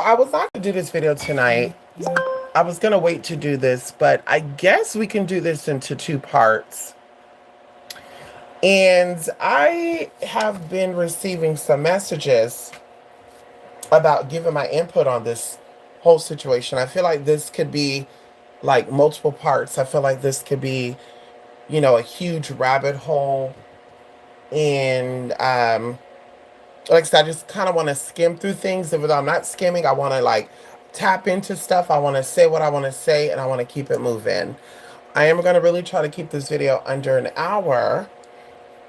I was not going to do this video tonight. I was going to wait to do this, but I guess we can do this into two parts. And I have been receiving some messages about giving my input on this whole situation. I feel like this could be like multiple parts. I feel like this could be, a huge rabbit hole. And like I said, I just kind of want to skim through things. Even though I'm not skimming, I want to like tap into stuff. I want to say what I want to say, and I want to keep it moving. I am going to really try to keep this video under an hour.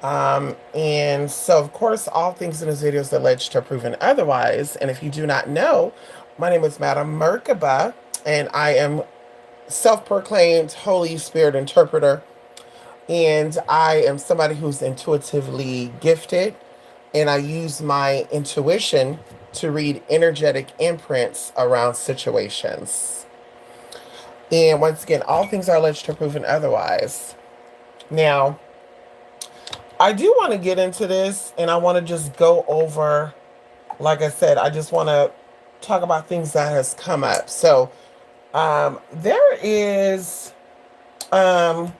And so, of course, all things in this video is alleged or proven otherwise. And if you do not know, my name is Madam Merkaba, and I am self-proclaimed Holy Spirit interpreter. And I am somebody who's intuitively gifted, and I use my intuition to read energetic imprints around situations. And once again, all things are alleged or proven otherwise. Now, I do want to get into this, and I want to just go over, like I said, I just want to talk about things that has come up. So, there is, hold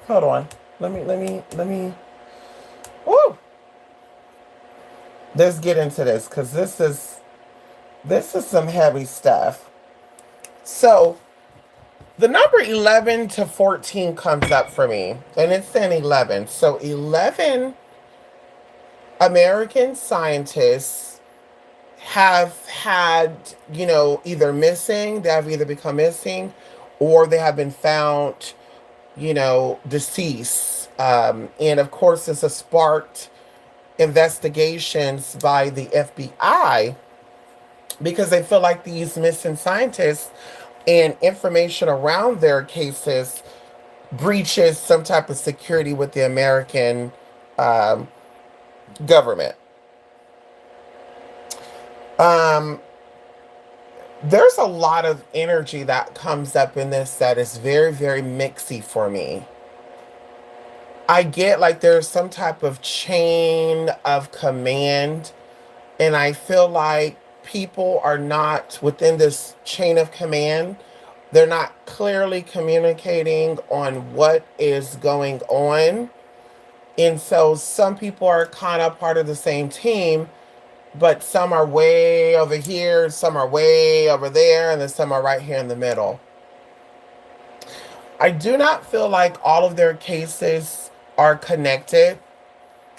on, let me, woo! Let's get into this, because this is some heavy stuff. So, the number 11 to 14 comes up for me, and it's an 11. So 11 American scientists have had, either missing, they have either become missing, or they have been found, deceased. And of course, this has sparked investigations by the FBI because they feel like these missing scientists and information around their cases breaches some type of security with the American government. There's a lot of energy that comes up in this that is very, very mixy for me. I get like there's some type of chain of command, and I feel like people are not within this chain of command. They're not clearly communicating on what is going on. And so some people are kind of part of the same team, but some are way over here, some are way over there, and then some are right here in the middle. I do not feel like all of their cases are connected.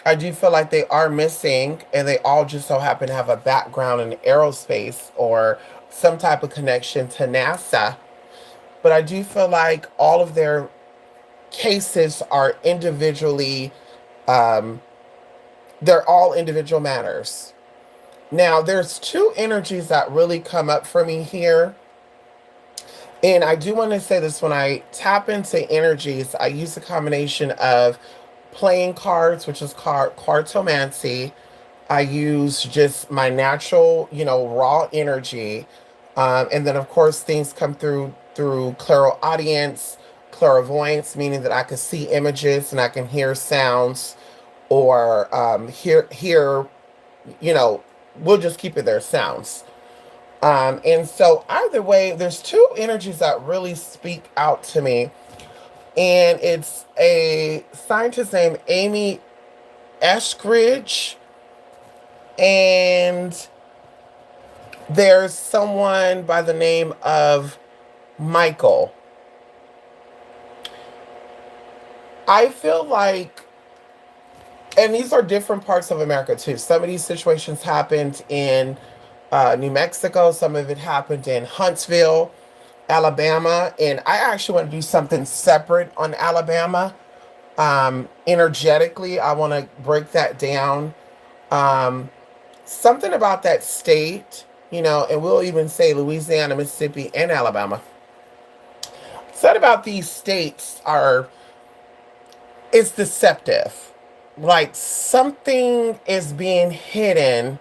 I do feel like they are missing, and they all just so happen to have a background in aerospace or some type of connection to NASA. But I do feel like all of their cases are individually, they're all individual matters. Now, there's two energies that really come up for me here. And I do want to say this, when I tap into energies, I use a combination of playing cards, which is cartomancy. I use just my natural, raw energy. And then, of course, things come through clairaudience, clairvoyance, meaning that I can see images and I can hear sounds, or hear, we'll just keep it there, sounds. And so either way, there's two energies that really speak out to me. And it's a scientist named Amy Eskridge, and there's someone by the name of Michael. I feel like, and these are different parts of America too. Some of these situations happened in New Mexico. Some of it happened in Huntsville, Alabama, and I actually want to do something separate on Alabama. Energetically, I want to break that down. Something about that state, and we'll even say Louisiana, Mississippi, and Alabama. Said about these states it's deceptive. Like something is being hidden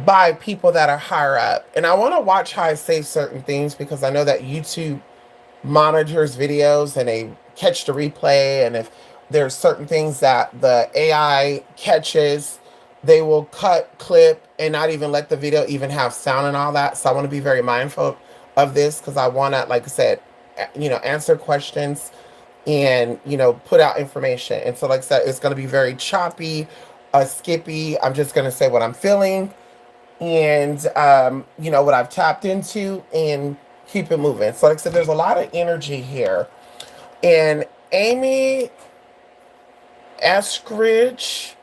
by people that are higher up. And I want to watch how I say certain things, because I know that YouTube monitors videos and they catch the replay. And if there's certain things that the AI catches, They will cut, clip, and not even let the video even have sound and all that. So I want to be very mindful of this because I want to, like I said, answer questions and, put out information. And so, like I said, it's going to be very choppy, skippy. I'm just going to say what I'm feeling and, what I've tapped into and keep it moving. So, like I said, there's a lot of energy here. And Amy Eskridge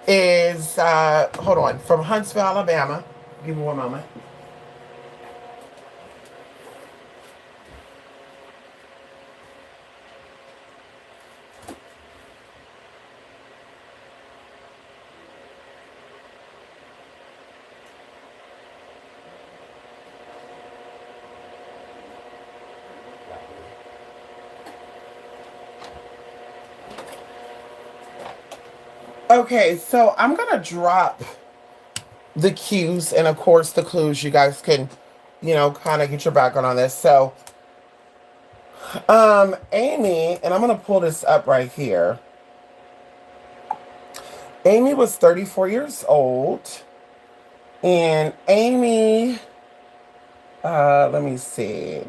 is, hold on, from Huntsville, Alabama. Give me one moment. Okay, so I'm going to drop the cues and, of course, the clues. You guys can, kind of get your background on this. So, Amy, and I'm going to pull this up right here. Amy was 34 years old. And Amy, let me see.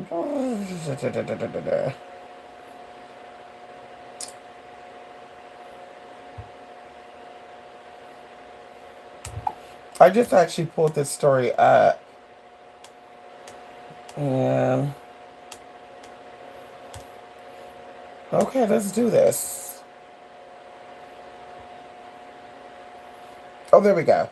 I just actually pulled this story up. And okay, let's do this. Oh, there we go.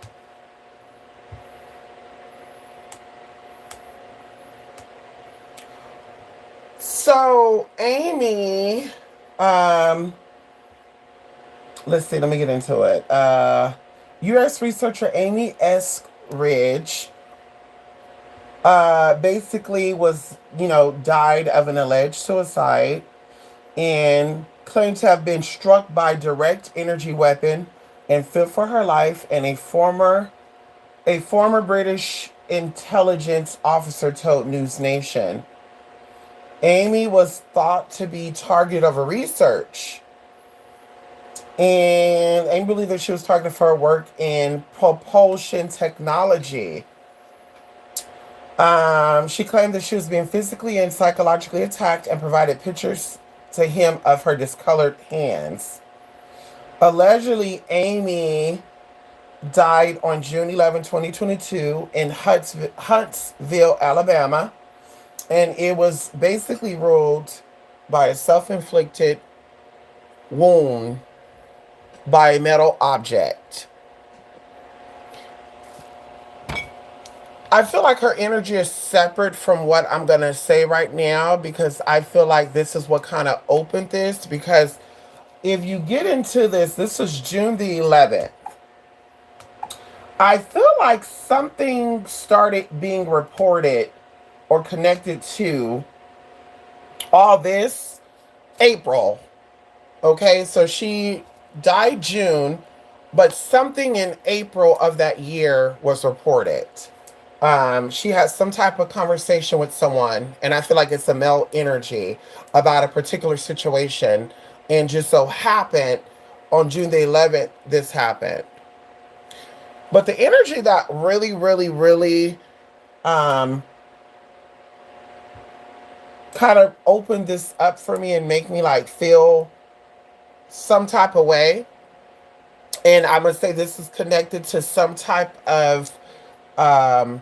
So, Amy, let's see, let me get into it. U.S. researcher Amy Eskridge basically was, died of an alleged suicide and claimed to have been struck by direct energy weapon and feared for her life. And a former British intelligence officer told News Nation. Amy was thought to be target of a research. And Amy believed that she was targeted for her work in propulsion technology. She claimed that she was being physically and psychologically attacked and provided pictures to him of her discolored hands. Allegedly, Amy died on June 11, 2022 in Huntsville, Alabama. And it was basically ruled by a self-inflicted wound by a metal object. I feel like her energy is separate from what I'm going to say right now because I feel like this is what kind of opened this. Because if you get into this is June the 11th. I feel like something started being reported or connected to all this April. Okay, so she died June, but something in April of that year was reported. She had some type of conversation with someone, and I feel like it's a male energy about a particular situation, and just so happened on June the 11th, this happened. But the energy that really, really, really kind of opened this up for me and make me like feel some type of way. And I'm going to say this is connected to some type of, how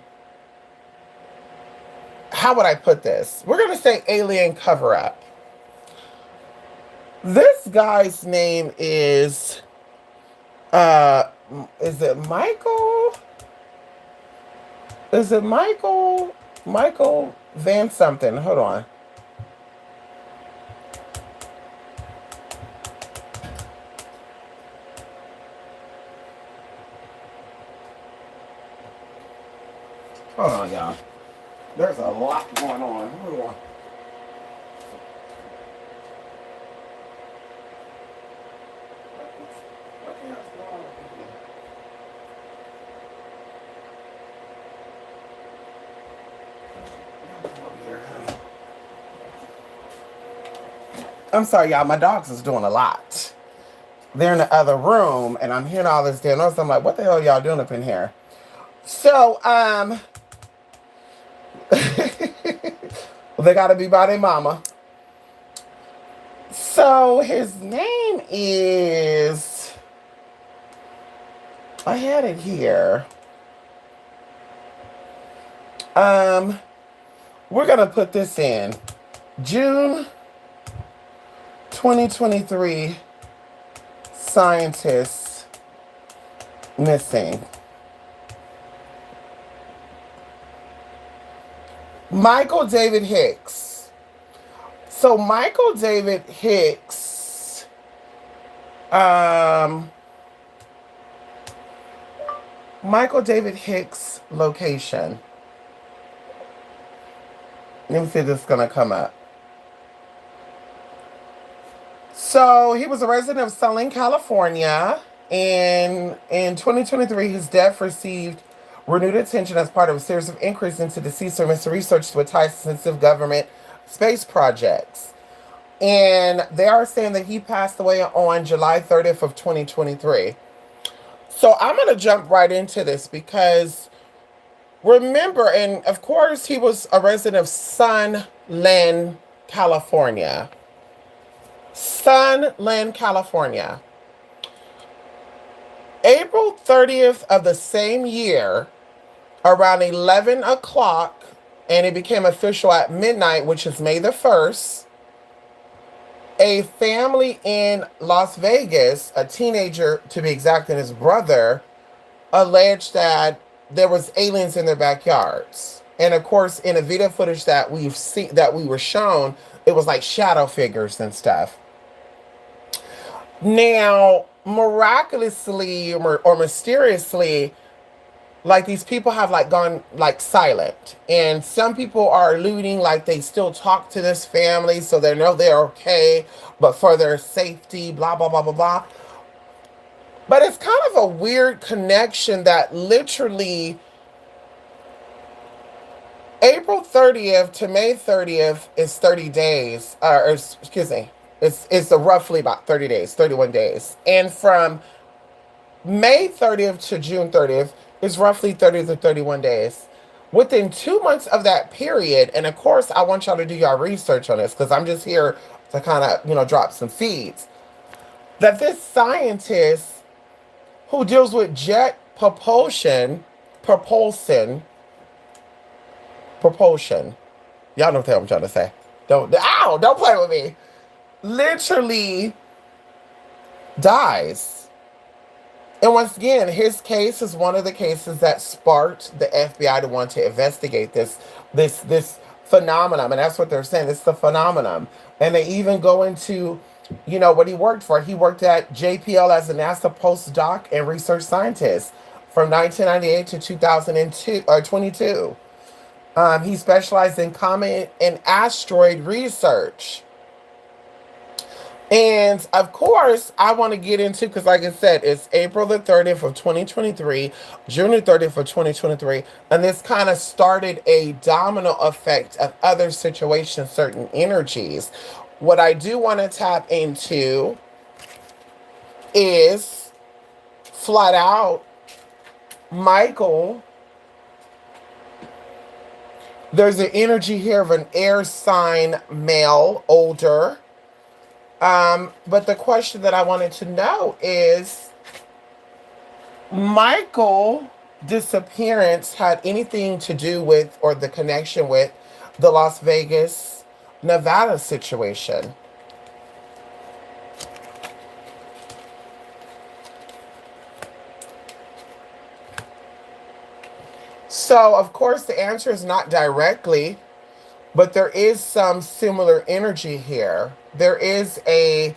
would I put this? We're going to say alien cover up. This guy's name is it Michael? Is it Michael? Michael Van something. Hold on. Hold on, y'all. There's a lot going on. Hold on. I'm sorry, y'all. My dogs is doing a lot. they're in the other room, and I'm hearing all this damn noise. I'm like, what the hell y'all doing up in here? So, they gotta be by their mama. So his name is, I had it here. Um, we're gonna put this in June 2023. Scientists missing. Michael David Hicks. So Michael David Hicks, Michael David Hicks location. Let me see if this is gonna come up. So he was a resident of Southern California. And in 2023, his death received renewed attention as part of a series of inquiries into deceased or missing research with ties to sensitive government space projects. And they are saying that he passed away on July 30th of 2023. So I'm going to jump right into this because remember, and of course, he was a resident of Sunland, California. Sunland, California. April 30th of the same year, around 11 o'clock, and it became official at midnight, which is May the 1st, a family in Las Vegas, a teenager to be exact, and his brother, alleged that there was aliens in their backyards. And of course, in the video footage that we've seen, that we were shown, it was like shadow figures and stuff. Now, miraculously or mysteriously, like these people have like gone like silent, and some people are alluding like they still talk to this family, so they know they're okay, but for their safety, blah blah blah blah blah. But it's kind of a weird connection that literally April 30th to May 30th is 30 days, or excuse me, it's roughly about 30 days, 31 days, and from May 30th to June 30th is roughly 30 to 31 days. Within 2 months of that period, and of course, I want y'all to do your research on this because I'm just here to kind of, drop some seeds. That this scientist who deals with jet propulsion, y'all know what the hell I'm trying to say. Don't play with me. Literally dies. And once again, his case is one of the cases that sparked the FBI to want to investigate this phenomenon. And that's what they're saying. It's the phenomenon. And they even go into, what he worked for. He worked at JPL as a NASA postdoc and research scientist from 1998 to 2002 or 22. He specialized in comet and asteroid research. And of course, I want to get into, because like I said, it's April the 30th of 2023, June the 30th of 2023, and this kind of started a domino effect of other situations, certain energies. What I do want to tap into is flat out Michael. There's an energy here of an air sign male, older. But the question that I wanted to know is, Michael disappearance had anything to do with, or the connection with, the Las Vegas, Nevada situation? So, of course, the answer is not directly, but there is some similar energy here. There is a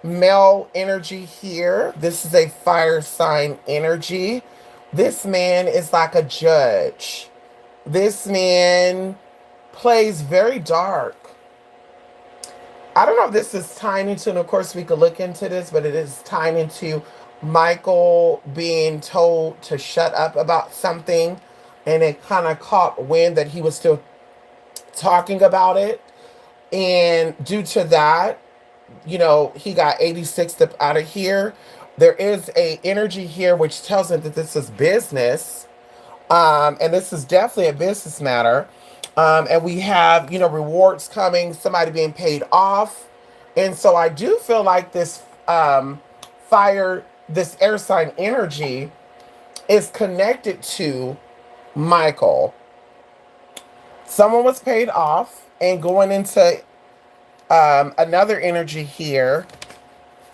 male energy here. This is a fire sign energy. This man is like a judge. This man plays very dark. I don't know if this is tying into, and of course we could look into this, but it is tying into Michael being told to shut up about something, and it kind of caught wind that he was still talking about it. And due to that, he got 86 up out of here. There is a energy here which tells him that this is business, and this is definitely a business matter. And we have, rewards coming, somebody being paid off. And so I do feel like this fire, this air sign energy is connected to Michael. Someone was paid off and going into another energy here.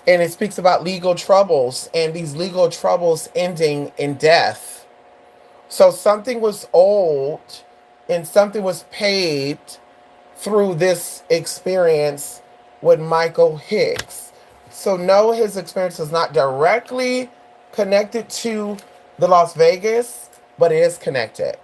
And it speaks about legal troubles and these legal troubles ending in death. So something was owed and something was paid through this experience with Michael Hicks. So no, his experience is not directly connected to the Las Vegas, but it is connected.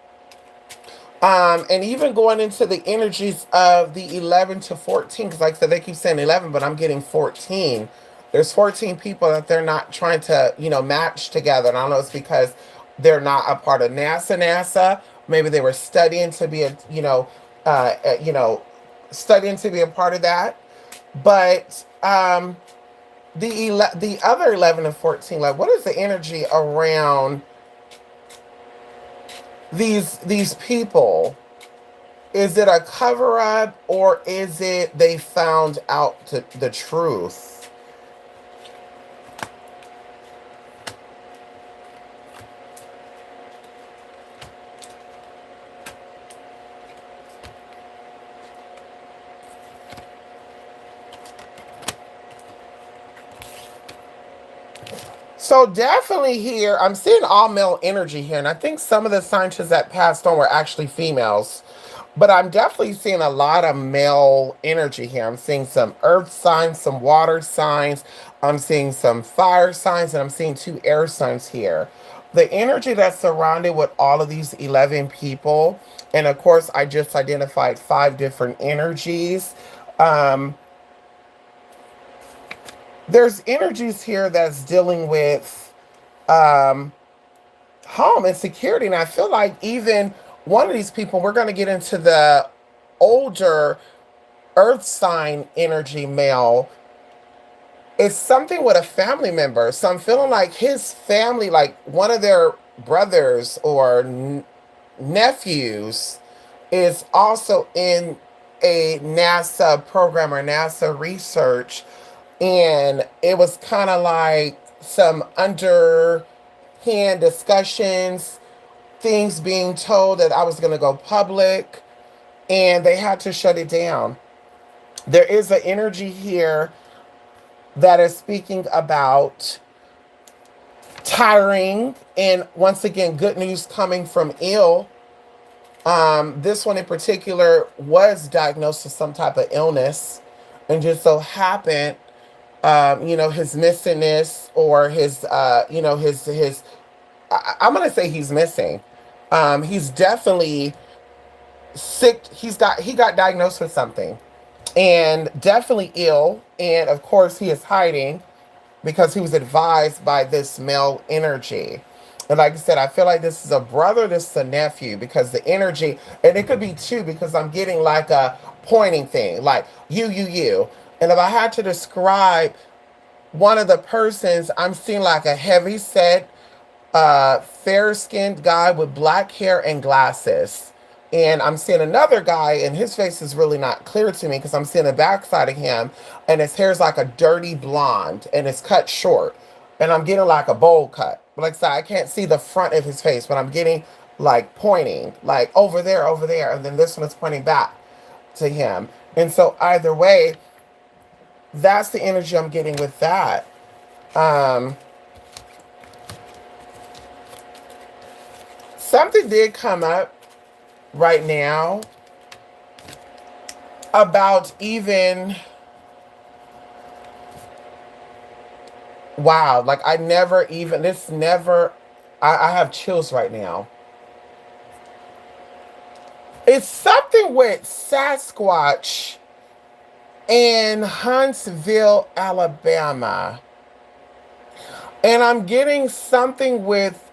And even going into the energies of the 11 to 14, because like I said, they keep saying 11, but I'm getting 14. There's 14 people that they're not trying to, match together. And I don't know, it's because they're not a part of NASA. Maybe they were studying to be studying to be a part of that. But the other 11 and 14, like, what is the energy around these people? Is it a cover up, or is it they found out the truth? So definitely here, I'm seeing all male energy here, and I think some of the scientists that passed on were actually females. But I'm definitely seeing a lot of male energy here. I'm seeing some earth signs, some water signs. I'm seeing some fire signs, and I'm seeing two air signs here. The energy that's surrounded with all of these 11 people, and of course, I just identified 5 different energies. Um, there's energies here that's dealing with um, home and security. And I feel like even one of these people, we're going to get into the older earth sign energy male, is something with a family member. So I'm feeling like his family, like one of their brothers or nephews, is also in a NASA program or NASA research. And it was kind of like some underhand discussions, things being told that I was going to go public, and they had to shut it down. There is an energy here that is speaking about tiring, and once again, good news coming from ill. This one in particular was diagnosed with some type of illness, and just so happened, his missingness or his, I'm gonna say he's missing. He's definitely sick. He got diagnosed with something, and definitely ill. And of course, he is hiding because he was advised by this male energy. And like I said, I feel like this is a brother, this is a nephew, because the energy, and it could be two, because I'm getting like a pointing thing, like you. And if I had to describe one of the persons, I'm seeing like a heavy set, fair-skinned guy with black hair and glasses. And I'm seeing another guy, and his face is really not clear to me because I'm seeing the backside of him, and his hair is like a dirty blonde, and it's cut short. And I'm getting like a bowl cut. But like I said, I can't see the front of his face, but I'm getting like pointing, like over there, and then this one is pointing back to him. And so either way, that's the energy I'm getting with that. Um, Something did come up right now about even, wow, like I never even, this never, I have chills right now. It's something with Sasquatch in Huntsville, Alabama. And I'm getting something with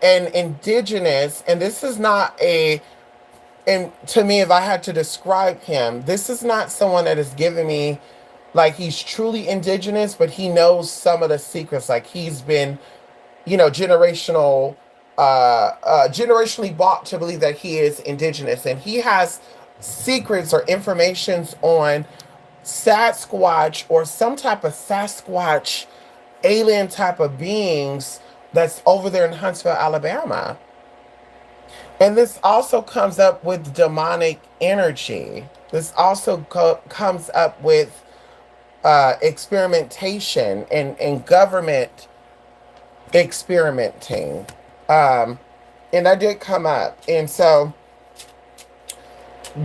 an indigenous, and this is not a, and to me, if I had to describe him, this is not someone that is giving me like he's truly indigenous, but he knows some of the secrets. Like he's been, generationally bought to believe that he is indigenous, and he has secrets or informations on Sasquatch or some type of Sasquatch alien type of beings that's over there in Huntsville, Alabama. And this also comes up with demonic energy. This also comes up with experimentation and government experimenting. Um, and that did come up. And so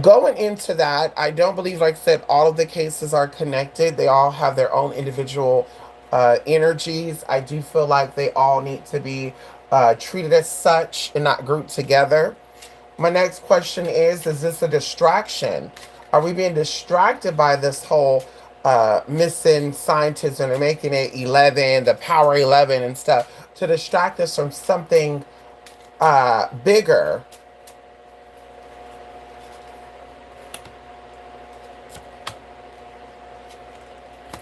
going into that, I don't believe, like I said, all of the cases are connected. They all have their own individual energies. I do feel like they all need to be treated as such and not grouped together. My next question is this a distraction? Are we being distracted by this whole missing scientism and making it 11, the power 11 and stuff, to distract us from something bigger?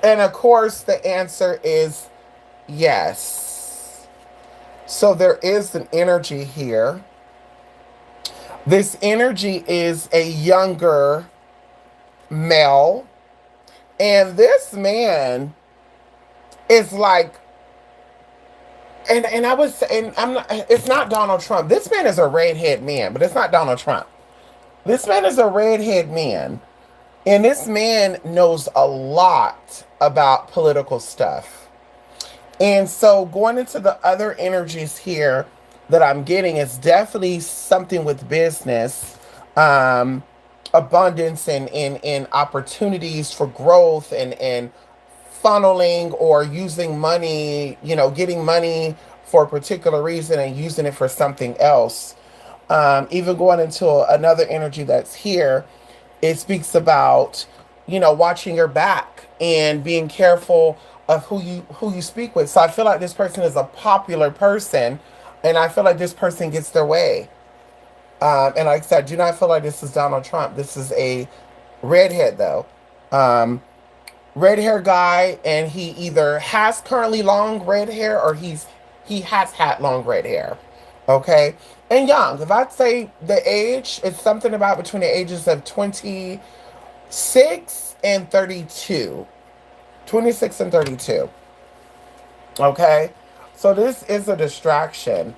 And of course, the answer is yes. So there is an energy here. This energy is a younger male. And this man is like, and I was saying, I'm not, it's not Donald Trump. This man is a redhead man, but it's not Donald Trump. This man is a redhead man. And this man knows a lot about political stuff. And so going into the other energies here that I'm getting is definitely something with business, abundance and opportunities for growth and funneling or using money, getting money for a particular reason and using it for something else. Even going into another energy that's here, it speaks about, watching your back and being careful of who you speak with. So I feel like this person is a popular person, and I feel like this person gets their way. And like I said, I do not feel like this is Donald Trump. This is a redhead, though. Red hair guy, and he either has currently long red hair or he has had long red hair. Okay? And young. If I'd say the age, it's something about between the ages of 26 and 32. 26 and 32. Okay? So this is a distraction.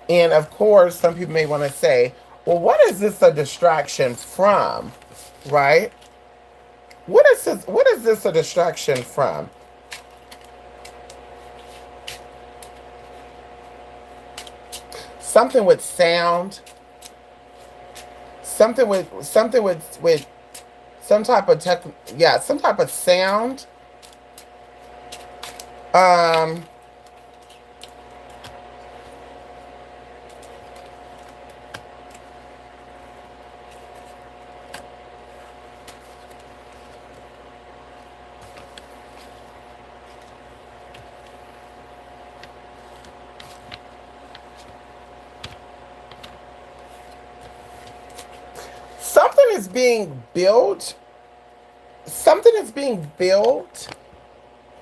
And of course, some people may want to say, well, what is this a distraction from? Right? What is this a distraction from? Something with sound. Something with some type of some type of sound. Um something is being built. Something is being built,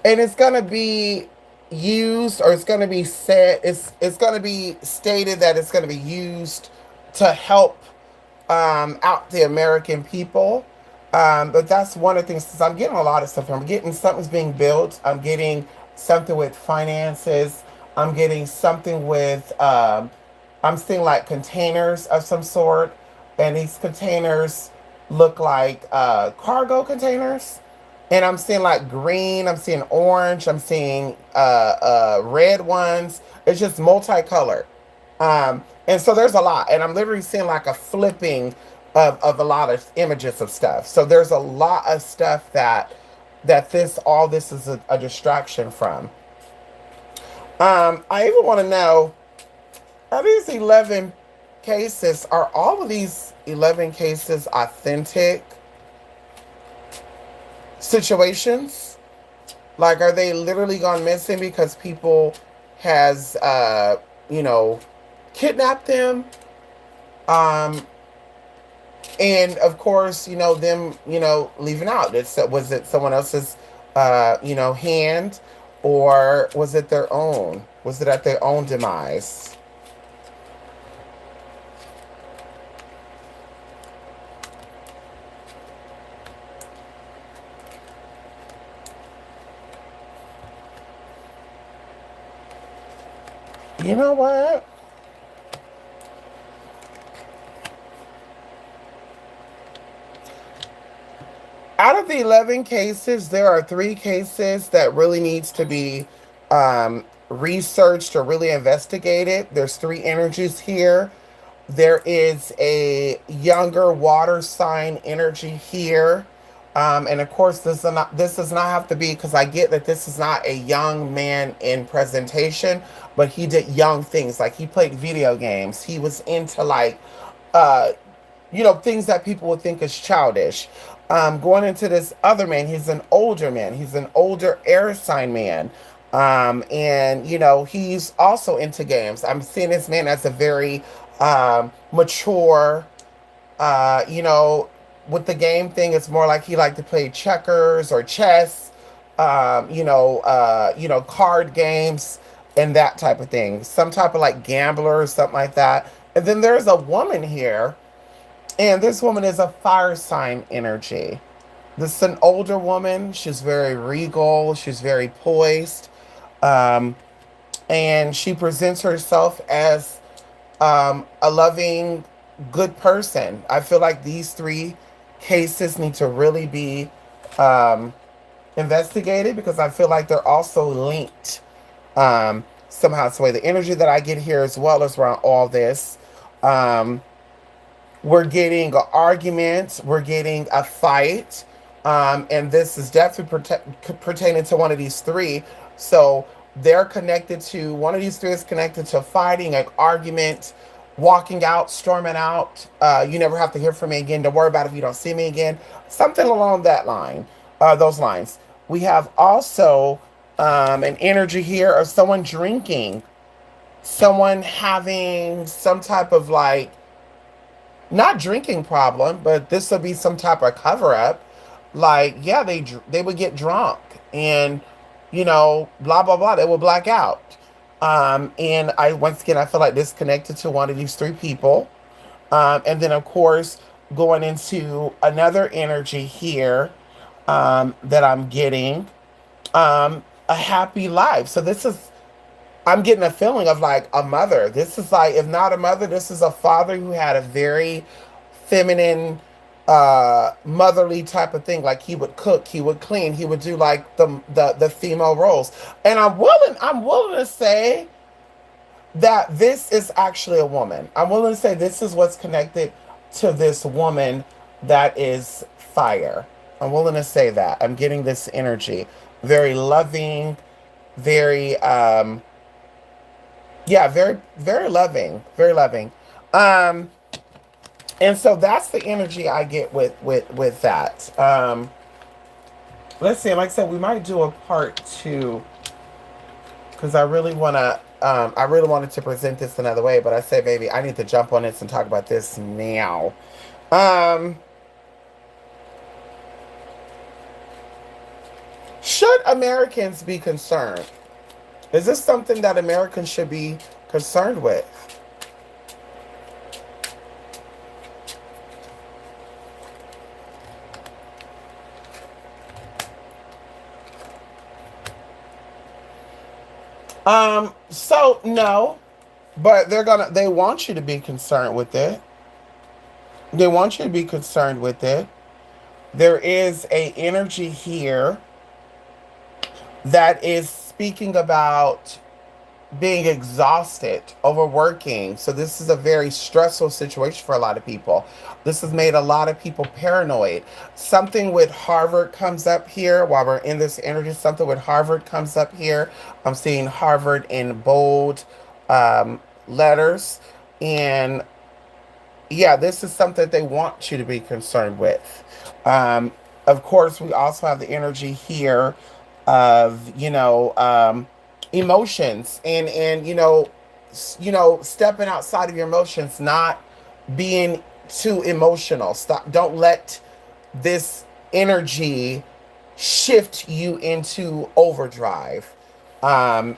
and it's going to be used, or it's going to be said, it's going to be stated that it's going to be used to help out the American people. But that's one of the things, because I'm getting a lot of stuff. I'm getting something's being built. I'm getting something with finances. I'm getting something with, I'm seeing like containers of some sort. And these containers look like cargo containers. And I'm seeing like green, I'm seeing orange, I'm seeing red ones. It's just multicolored. And so there's a lot. And I'm literally seeing like a flipping of a lot of images of stuff. So there's a lot of stuff that all this is a distraction from. I even want to know, are these 11 cases, are all of these 11 cases authentic situations? Like, are they literally gone missing because people has kidnapped them And of course, them, leaving out. Was it someone else's, hand, or was it their own? Was it at their own demise? You know what? Out of the 11 cases, there are 3 cases that really needs to be researched or really investigated. There's 3 energies here. There is a younger water sign energy here. And of course, this does not have to be, because I get that this is not a young man in presentation, but he did young things. Like he played video games. He was into like uh, things that people would think is childish. Going into this other man, he's an older man. He's an older air sign man. And he's also into games. I'm seeing this man as a very mature, uh, you know, with the game thing, it's more like he liked to play checkers or chess, card games and that type of thing. Some type of like gambler or something like that. And then there's a woman here, and this woman is a fire sign energy. This is an older woman. She's very regal. She's very poised. Um, and she presents herself as a loving, good person. I feel like these 3 cases need to really be um, investigated, because I feel like they're also linked somehow. It's the way the energy that I get here as well as around all this. Um, we're getting an argument, we're getting a fight, and this is definitely pertaining to one of these 3. So they're connected to one of these 3 is connected to fighting, an argument, walking out, storming out. You never have to hear from me again. Don't worry about it if you don't see me again. Something along that line, those lines. We have also an energy here of someone drinking, someone having some type of like not drinking problem, but this would be some type of cover up. Like, yeah, they would get drunk, and blah blah blah. They would black out. And I once again I feel like this connected to one of these 3 people. And then of course going into another energy here that I'm getting a happy life. So this is I'm getting a feeling of like a mother. This is like, if not a mother, this is a father who had a very feminine, motherly type of thing. Like he would cook, he would clean, he would do like the female roles. And I'm willing to say that this is actually a woman. I'm willing to say this is what's connected to this woman that is fire. I'm willing to say that. I'm getting this energy. Very loving, very yeah, very, very loving, very loving. Um, and so that's the energy I get with that. Let's see. Like I said, we might do a part 2, because I really wanted to present this another way, but I say, baby, I need to jump on this and talk about this now. Um, should Americans be concerned? Is this something that Americans should be concerned with? So no, but they want you to be concerned with it. They want you to be concerned with it. There is a energy here that is speaking about being exhausted, overworking. So this is a very stressful situation for a lot of people. This has made a lot of people paranoid. Something with Harvard comes up here while we're in this energy. Something with Harvard comes up here. I'm seeing Harvard in bold letters. And yeah, this is something they want you to be concerned with. Um, of course, we also have the energy here of emotions, and stepping outside of your emotions, not being too emotional. Stop. Don't let this energy shift you into overdrive. And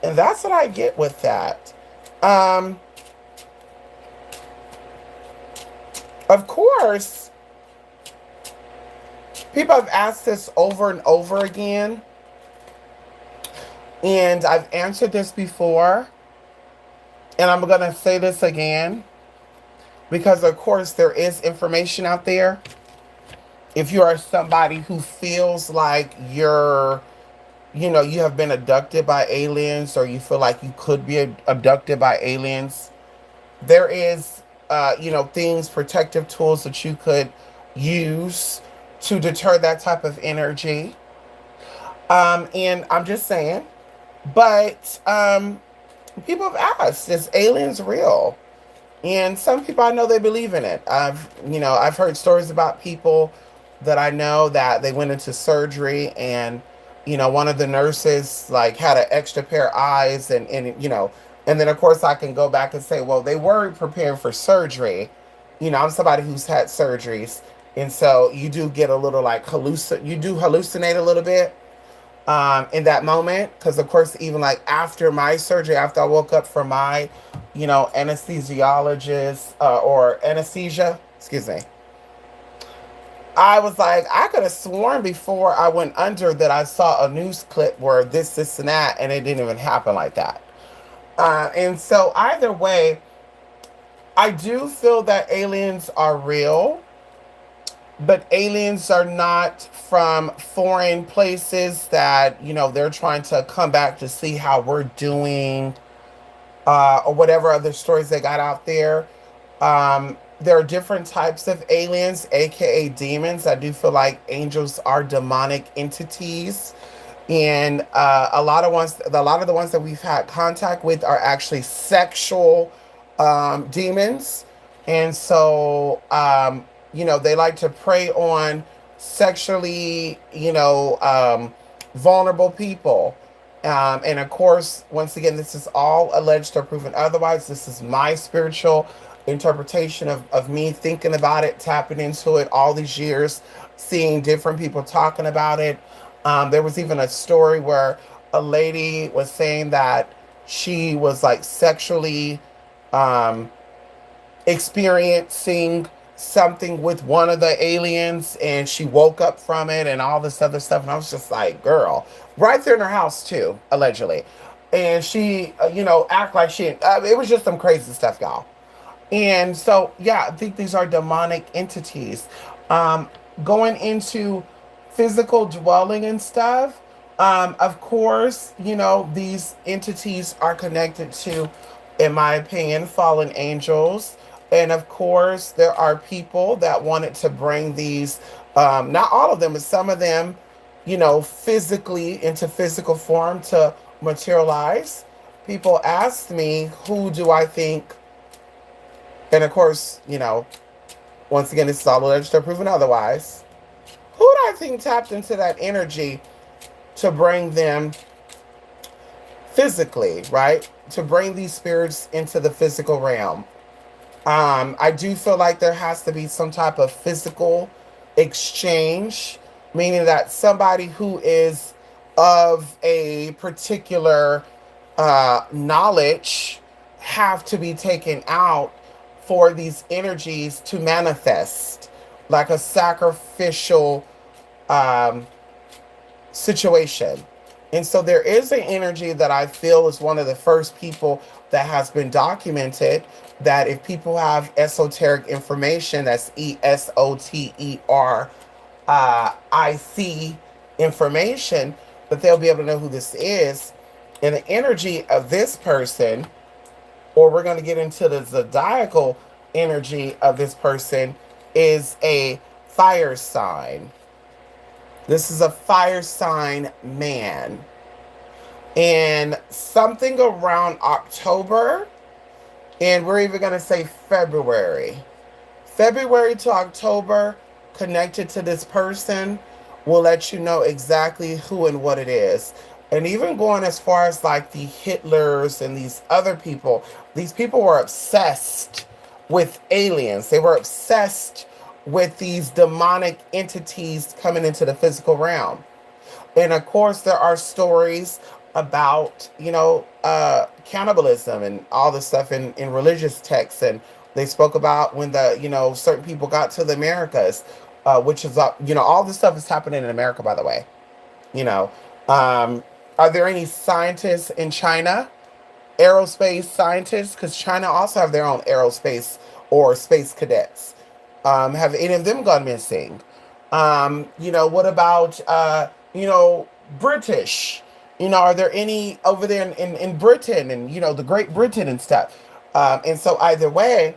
that's what I get with that. Um, of course, people have asked this over and over again, and I've answered this before, and I'm going to say this again because, of course, there is information out there. If you are somebody who feels like you have been abducted by aliens, or you feel like you could be abducted by aliens, there is, things, protective tools that you could use to deter that type of energy. And I'm just saying, but people have asked, is aliens real? And some people, I know, they believe in it. I've heard stories about people that I know that they went into surgery, and one of the nurses like had an extra pair of eyes, and then of course I can go back and say, well, they were preparing for surgery. I'm somebody who's had surgeries, and so you do get a little like you do hallucinate a little bit in that moment, because of course, even like after my surgery, after I woke up from my anesthesiologist, or anesthesia, excuse me, I was like, I could have sworn before I went under that I saw a news clip where this and that, and it didn't even happen like that. And so either way, I do feel that aliens are real, but aliens are not from foreign places that, they're trying to come back to see how we're doing, or whatever other stories they got out there. There are different types of aliens, aka demons. I do feel like angels are demonic entities, and a lot of the ones that we've had contact with are actually sexual demons, and so they like to prey on sexually vulnerable people. And of course, once again, this is all alleged or proven otherwise. This is my spiritual interpretation of me thinking about it, tapping into it all these years, seeing different people talking about it. There was even a story where a lady was saying that she was like sexually um, experiencing something with one of the aliens, and she woke up from it and all this other stuff. And I was just like, girl, right there in her house too, allegedly. And she, act like it was just some crazy stuff, y'all. And so, yeah, I think these are demonic entities. Um, Going into physical dwelling and stuff, of course, these entities are connected to, in my opinion, fallen angels. And of course, there are people that wanted to bring these, not all of them, but some of them, physically into physical form to materialize. People asked me, who do I think? And of course, once again, this is all alleged or proven otherwise. Who do I think tapped into that energy to bring them physically, right? To bring these spirits into the physical realm. I do feel like there has to be some type of physical exchange, meaning that somebody who is of a particular knowledge have to be taken out for these energies to manifest, like a sacrificial um, situation. And so there is an energy that I feel is one of the first people that has been documented, that if people have esoteric information, that's ESOTERIC information, that they'll be able to know who this is. And the energy of this person, or we're going to get into the zodiacal energy of this person, is a fire sign. This is a fire sign man. And something around October, and we're even going to say February. February to October, connected to this person, will let you know exactly who and what it is. And even going as far as like the Hitlers and these other people, these people were obsessed with aliens. They were obsessed with these demonic entities coming into the physical realm. And of course, there are stories about, cannibalism and all this stuff in religious texts. And they spoke about when certain people got to the Americas, which is, all this stuff is happening in America, by the way. You know, um, are there any scientists in China, aerospace scientists? Because China also have their own aerospace or space cadets. Have any of them gone missing? What about, British? Are there any over there in Britain and, the Great Britain and stuff? And so either way,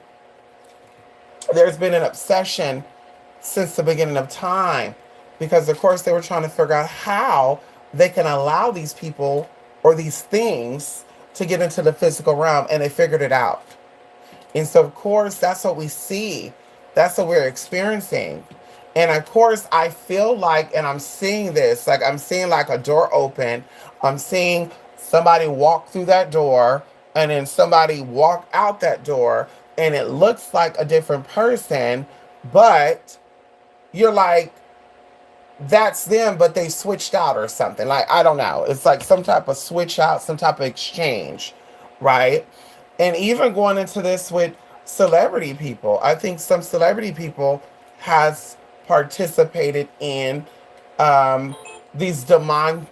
there's been an obsession since the beginning of time because, of course, they were trying to figure out how they can allow these people or these things to get into the physical realm, and they figured it out. And so, of course, that's what we see. That's what we're experiencing. And of course, I feel like, and I'm seeing this, like I'm seeing like a door open. I'm seeing somebody walk through that door and then somebody walk out that door, and it looks like a different person, but you're like, that's them, but they switched out or something. Like, I don't know. It's like some type of switch out, some type of exchange, right? And even going into this with celebrity people, I think some celebrity people has participated in um, these demonic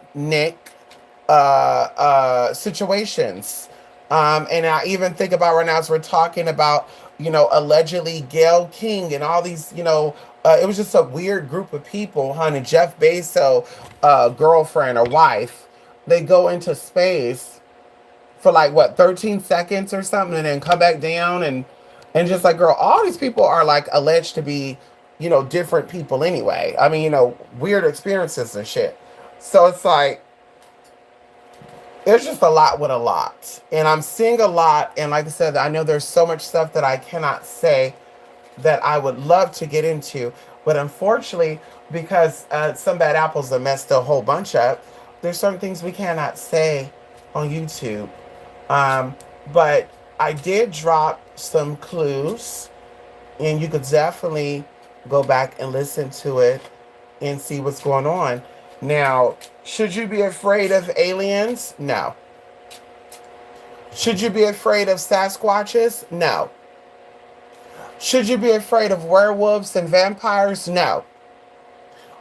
situations. And I even think about right now as we're talking about, allegedly Gail King and all these, it was just a weird group of people, honey. Jeff Bezos, girlfriend or wife, they go into space for like what 13 seconds or something, and then come back down and just like, girl, all these people are like alleged to be, different people anyway. I mean, weird experiences and shit. So it's like there's just a lot with a lot. And I'm seeing a lot. And like I said, I know there's so much stuff that I cannot say that I would love to get into. But unfortunately, because some bad apples have messed a whole bunch up, there's certain things we cannot say on YouTube. Um, but I did drop some clues, and you could definitely go back and listen to it and see what's going on. Now, should you be afraid of aliens? No. Should you be afraid of Sasquatches? No. Should you be afraid of werewolves and vampires? No.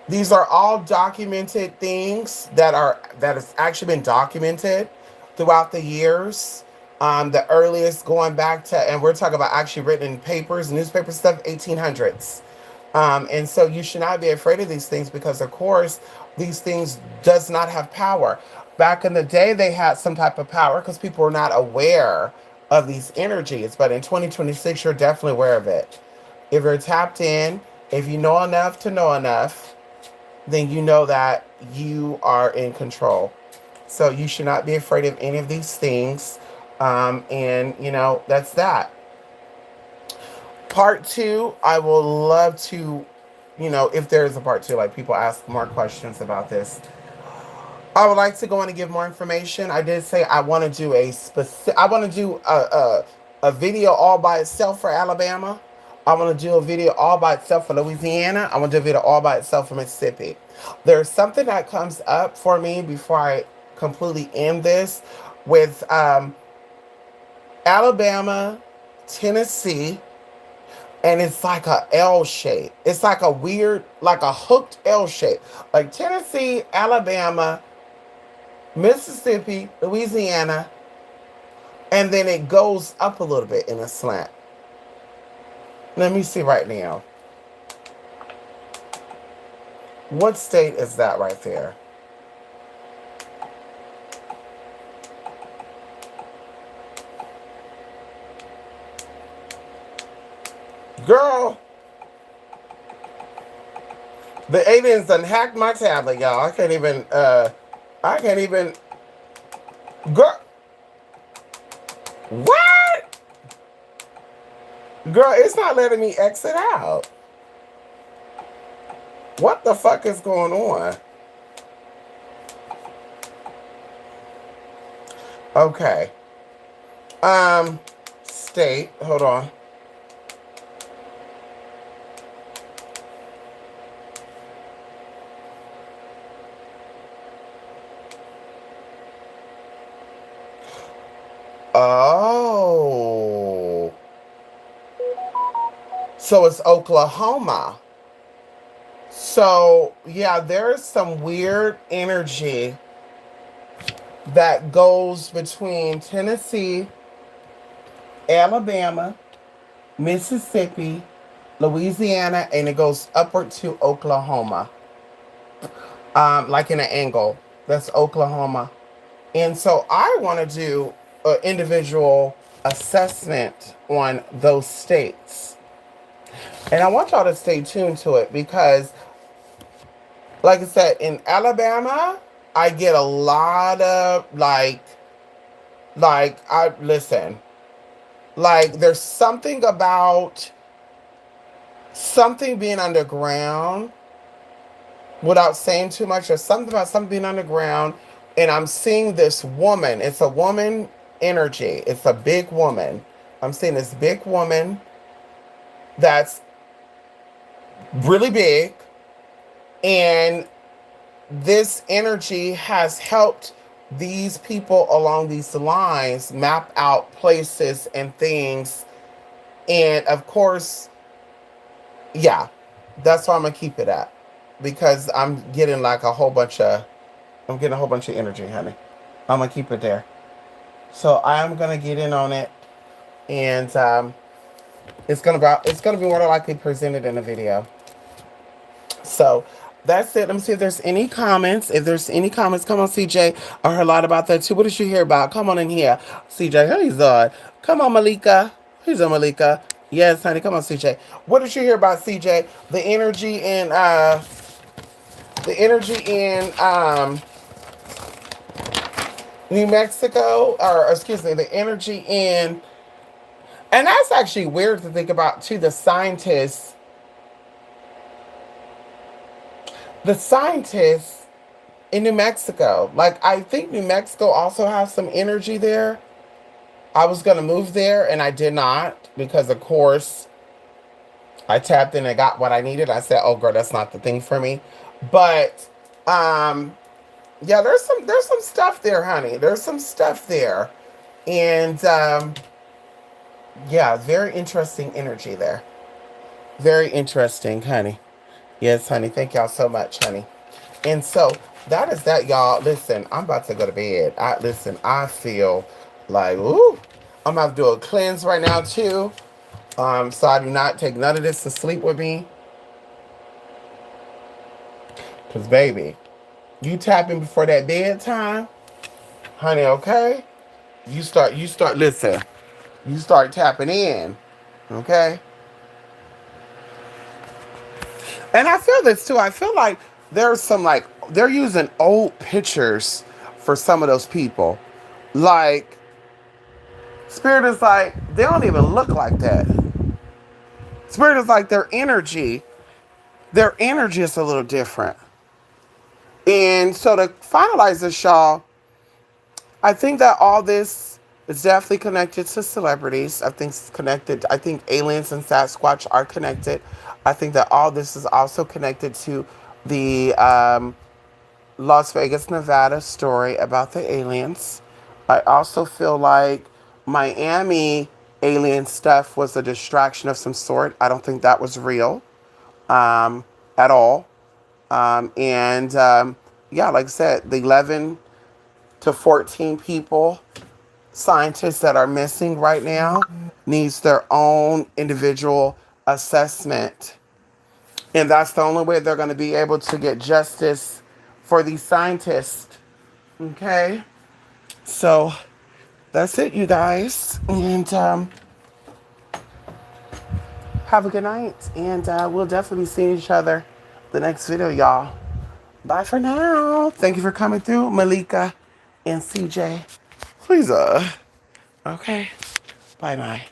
These are all documented things that has actually been documented throughout the years. The earliest going back to, and we're talking about actually written in papers, newspaper stuff, 1800s. And so you should not be afraid of these things because, of course, these things does not have power. Back in the day, they had some type of power because people were not aware of these energies. But in 2026, you're definitely aware of it. If you're tapped in, if you know enough to know enough, then you know that you are in control. So you should not be afraid of any of these things. And, that's that. Part two, I will love to, if there is a part two, like people ask more questions about this. I would like to go in and give more information. I did say I want to do a video all by itself for Alabama. I want to do a video all by itself for Louisiana. I want to do a video all by itself for Mississippi. There's something that comes up for me before I completely end this with Alabama, Tennessee, and it's like a L shape. It's like a weird, like a hooked L shape. Like Tennessee, Alabama, Mississippi, Louisiana, and then it goes up a little bit in a slant. Let me see right now. What state is that right there? Girl, the aliens done hacked my tablet, y'all. I can't even, girl, what? Girl, it's not letting me exit out. What the fuck is going on? Okay. State, hold on. Oh. So it's Oklahoma. So, yeah, there's some weird energy that goes between Tennessee, Alabama, Mississippi, Louisiana, and it goes upward to Oklahoma, like in an angle. That's Oklahoma. And so I want to do an individual assessment on those states. And I want y'all to stay tuned to it because, like I said, in Alabama, I get a lot of I listen, like there's something about something being underground without saying too much. There's something about something being underground, and I'm seeing this woman. It's a woman energy. It's a big woman. I'm seeing this big woman that's really big, and this energy has helped these people along these lines map out places and things. And of course, yeah, that's why I'm gonna keep it at, because I'm getting a whole bunch of energy, honey. I'm gonna keep it there. So I'm gonna get in on it, and it's gonna be more than likely presented in a video. So that's it. Let me see if there's any comments. If there's any comments, come on, CJ. I heard a lot about that too. What did you hear about? Come on in here, CJ. Hey, he's on. Come on, Malika. He's on, Malika. Yes, honey. Come on, CJ. What did you hear about, CJ? The energy in New Mexico, or excuse me, the energy in, and that's actually weird to think about too. The scientists in New Mexico. Like, I think New Mexico also has some energy there. I was going to move there and I did not because, of course, I tapped in and got what I needed. I said, oh, girl, that's not the thing for me. But, yeah, there's some stuff there, honey. There's some stuff there. And, yeah, very interesting energy there. Very interesting, honey. Yes, honey. Thank y'all so much, honey. And so that is that, y'all. Listen, I'm about to go to bed. I feel like, ooh, I'm about to do a cleanse right now too. So I do not take none of this to sleep with me. Cause baby, you tapping before that bedtime, honey, okay? Listen, you start tapping in, okay? And I feel this too. I feel like there's some, like, they're using old pictures for some of those people. Like, Spirit is like, they don't even look like that. Spirit is like their energy is a little different. And so to finalize this, y'all, I think that all this is definitely connected to celebrities. I think it's connected. I think aliens and Sasquatch are connected. I think that all this is also connected to the Las Vegas, Nevada story about the aliens. I also feel like Miami alien stuff was a distraction of some sort. I don't think that was real at all. Yeah, like I said, the 11 to 14 people, scientists that are missing right now, needs their own individual assessment. And that's the only way they're going to be able to get justice for these scientists. Okay? So that's it, you guys. And have a good night. And we'll definitely be seeing each other the next video, y'all. Bye for now. Thank you for coming through, Malika and CJ. Please, okay. Bye-bye.